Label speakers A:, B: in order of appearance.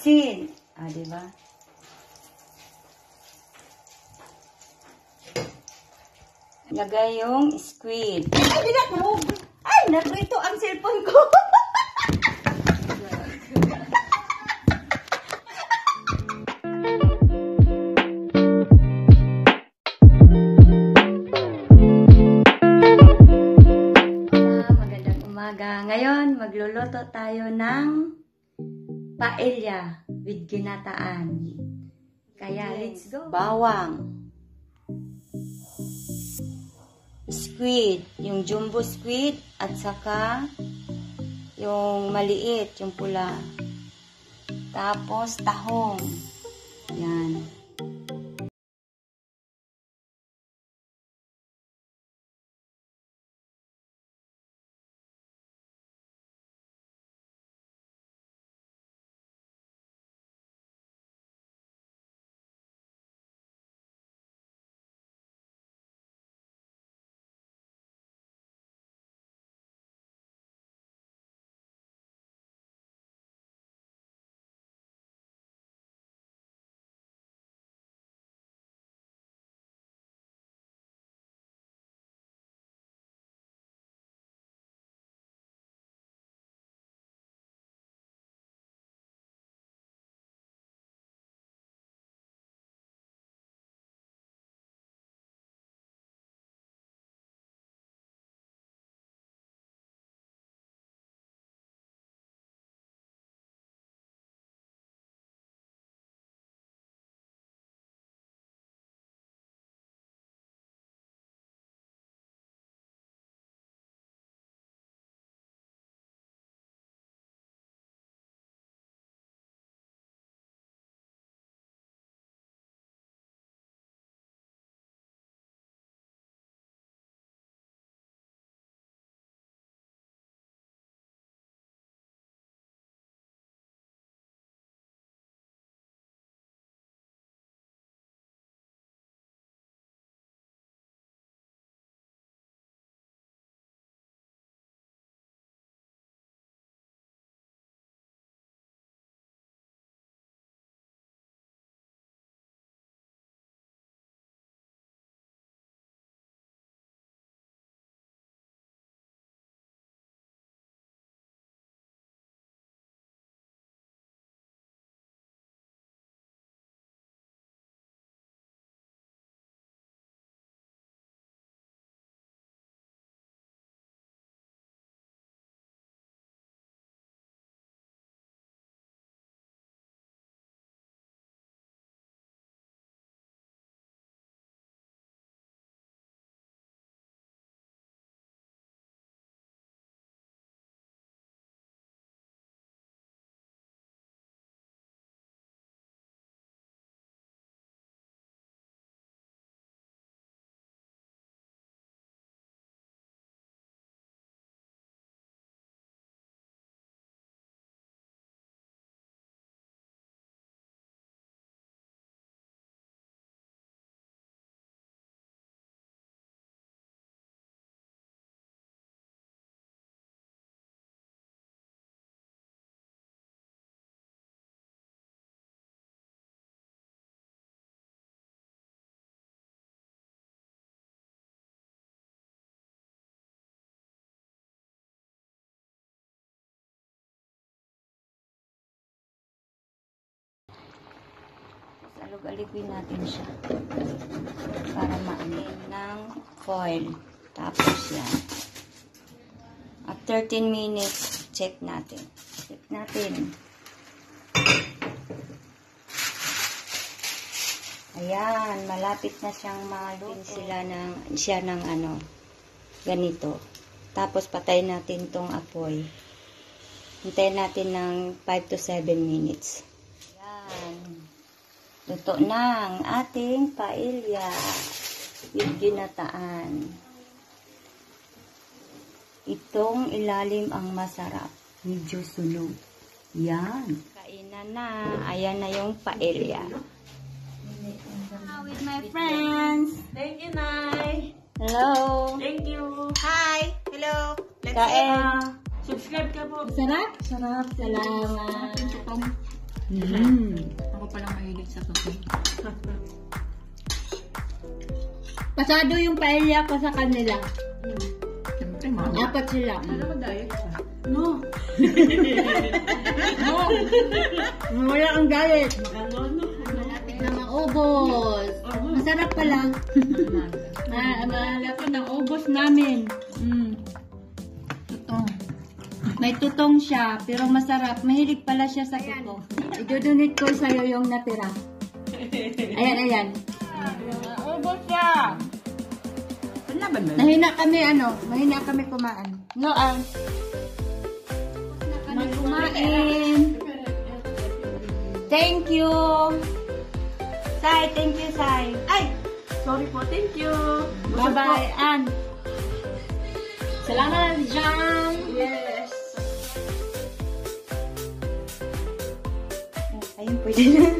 A: asin. Ah, diba? Lagay yung squid. Ay, binatog! Ay, naprito ang cellphone ko. Magandang umaga. Ngayon, magluluto tayo ng paella with ginataan. Kaya, let's go. Bawang. Squid. Yung jumbo squid. At saka, yung maliit, yung pula. Tapos, tahong. Yan. Alog-aligwin natin siya para maanin ng foil. Tapos yan. After 10 minutes, check natin. Check natin. Ayan, malapit na siyang maluto. Siya ng ano, ganito. Tapos patay natin tong apoy. Hintayin natin ng 5 to 7 minutes. Ayan. Luto na ang ating paella with ginataan. Itong ilalim ang masarap. Medyo sunog. Yan. Kainan na. Ayan na yung paella. With my friends.
B: Thank you, Nay.
A: Hello.
B: Thank you.
C: Hi. Hello.
A: Kain.
B: Subscribe ka po.
A: Sarap? Sarap. Salamat.
B: Ako palang mahilig sa cooking.
A: Pasado yung paella ko sa kanila.
B: Siyempre, mama.
A: 4 sila.
B: Alam mo, diet ka.
A: No. No. Wala ang galit. Malapit na maubos. Masarap pala. Malapit na ubos namin.
B: Tutong.
A: May tutong siya, pero masarap. Mahilig pala siya sa tuto. I-donate ko sa'yo yung natira. Ayan. Ubos siya.
B: Panaban mo?
A: Mahina kami kumaan. No, kumain. Thank you. Sai, thank you, Sai.
B: Ay! Sorry po, thank you.
A: Bye-bye, Ann. Salamat, Jam.
B: Yes.
A: Ayun po yun.